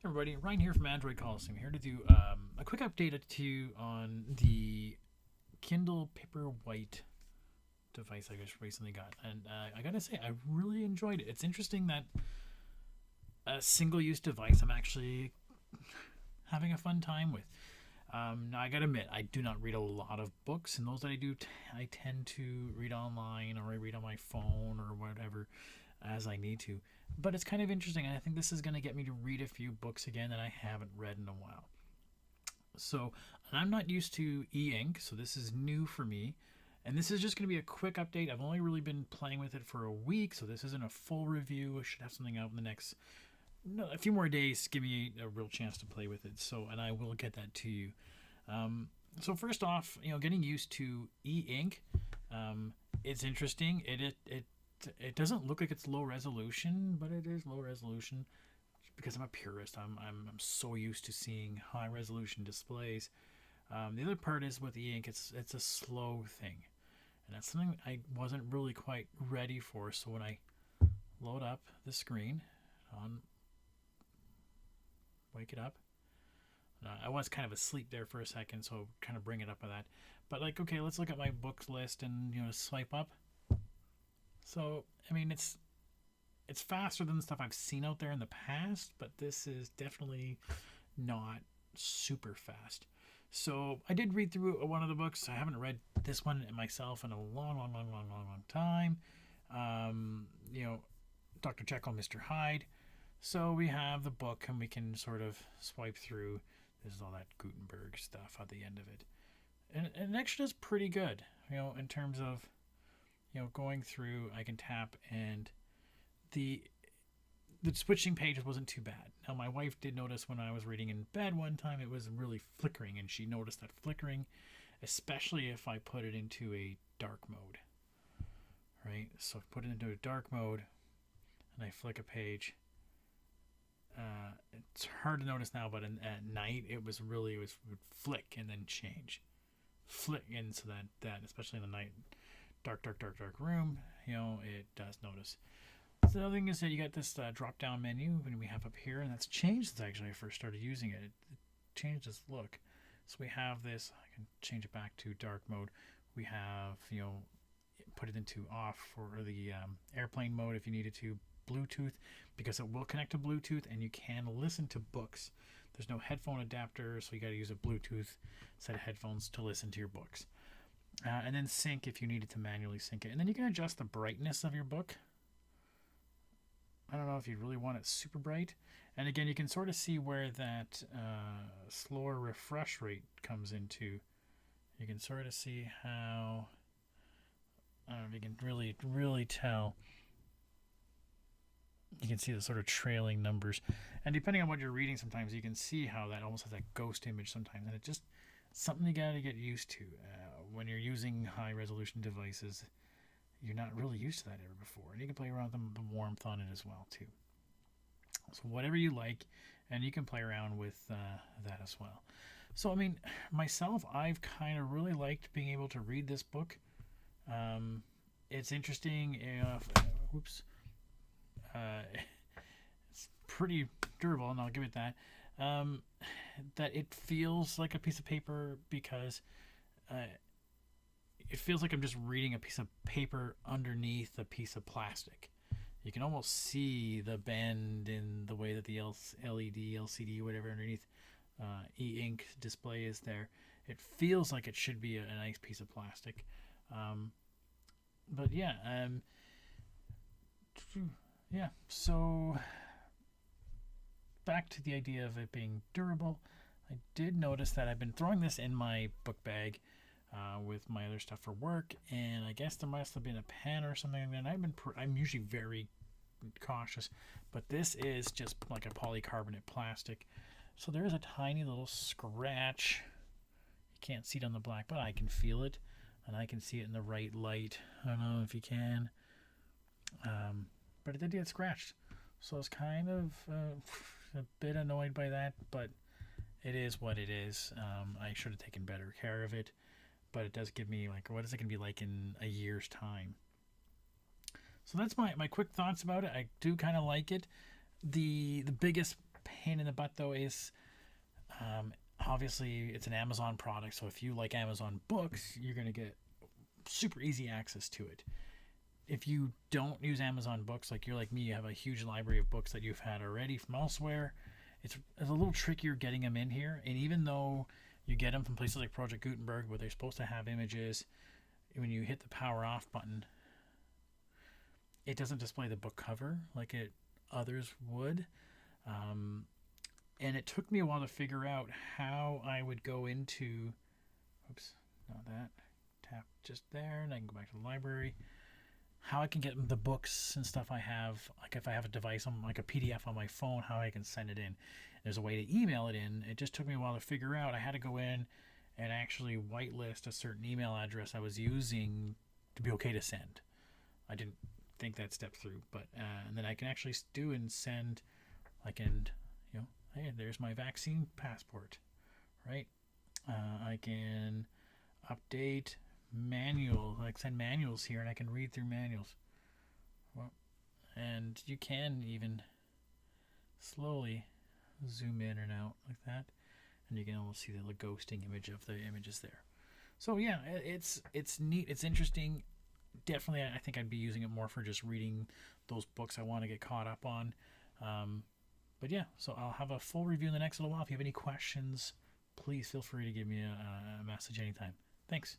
Everybody, Ryan here from Android Coliseum, here to do a quick update to you on the Kindle Paperwhite device I just recently got. And I gotta say, I really enjoyed it. It's interesting that a single-use device I'm actually having a fun time with. Now, I gotta admit, I do not read a lot of books, and those that I do, I tend to read online or I read on my phone or whatever as I need to. But it's kind of interesting, and I think this is going to get me to read a few books again that I haven't read in a while. So, and I'm not used to e-ink, so this is new for me. And this is just going to be a quick update. I've only really been playing with it for a week, so this isn't a full review. I should have something out in the next a few more days. Give me a real chance to play with it. So, and I will get that to you. So first off, getting used to e-ink, it's interesting. It doesn't look like it's low resolution, but it is low resolution because I'm a purist. I'm so used to seeing high resolution displays. The other part is with e-ink, it's a slow thing, and that's something I wasn't really quite ready for. So when I load up the screen, wake it up. I was kind of asleep there for a second, so kind of bring it up with that. But okay, let's look at my books list and swipe up. So, I mean, it's faster than the stuff I've seen out there in the past, but this is definitely not super fast. So, I did read through one of the books. I haven't read this one myself in a long time. Dr. Jekyll, Mr. Hyde. So, we have the book, and we can sort of swipe through. This is all that Gutenberg stuff at the end of it. And it actually does pretty good, in terms of going through. I can tap, and the switching pages wasn't too bad. Now, my wife did notice when I was reading in bed one time it was really flickering, and she noticed that flickering, especially if I put it into a dark mode. Right? So I put it into a dark mode, and I flick a page. It's hard to notice now, but at night it would flick and then change. Flick, and so that especially in the night, dark room, it does notice. So the other thing is that you got this drop down menu and we have up here, and that's changed since actually I first started using it. It changed its look. So we have this, I can change it back to dark mode. We have, put it into off for the airplane mode if you needed to, Bluetooth, because it will connect to Bluetooth and you can listen to books. There's no headphone adapter, so you got to use a Bluetooth set of headphones to listen to your books. And then sync if you needed to manually sync it. And then you can adjust the brightness of your book. I don't know if you really want it super bright. And again, you can sort of see where that slower refresh rate comes into. You can sort of see how, I don't know if you can really tell. You can see the sort of trailing numbers. And depending on what you're reading, sometimes you can see how that almost has that ghost image sometimes. And it's just something you got to get used to. When you're using high resolution devices, you're not really used to that ever before. And you can play around with the warmth on it as well too. So whatever you like, and you can play around with that as well. So I mean, myself, I've kind of really liked being able to read this book. It's interesting. It's pretty durable, and I'll give it that. That it feels like a piece of paper because it feels like I'm just reading a piece of paper underneath a piece of plastic. You can almost see the bend in the way that the LED, LCD, whatever underneath e-ink display is there. It feels like it should be a nice piece of plastic. But yeah, so back to the idea of it being durable. I did notice that I've been throwing this in my book bag with my other stuff for work, and I guess there must have been a pen or something. And I'm usually very cautious, but this is just like a polycarbonate plastic, so there is a tiny little scratch. You can't see it on the black, but I can feel it, and I can see it in the right light. I don't know if you can, but it did get scratched, so I was kind of a bit annoyed by that, but it is what it is. I should have taken better care of it, but it does give me what is it going to be like in a year's time. So that's my quick thoughts about it. I do kind of like it. The biggest pain in the butt though is obviously it's an Amazon product, so if you like Amazon books, you're going to get super easy access to it. If you don't use Amazon books, like you're like me, you have a huge library of books that you've had already from elsewhere, it's a little trickier getting them in here. And even though you get them from places like Project Gutenberg where they're supposed to have images, when you hit the power off button, it doesn't display the book cover like others would. And it took me a while to figure out how I would go into, oops, not that, tap just there, and I can go back to the library, how I can get the books and stuff I have, like if I have a device on like a PDF on my phone, how I can send it in. There's a way to email it in. It just took me a while to figure out. I had to go in and actually whitelist a certain email address I was using to be okay to send. I didn't think that step through, but and then I can actually do and send. I can, hey, there's my vaccine passport, right? I can update manual, like send manuals here, and I can read through manuals. Well, and you can even slowly zoom in and out like that, and you can almost see the ghosting image of the images there. So yeah, it's neat, it's interesting. Definitely, I think I'd be using it more for just reading those books I want to get caught up on. But yeah, so I'll have a full review in the next little while. If you have any questions, please feel free to give me a message anytime. Thanks.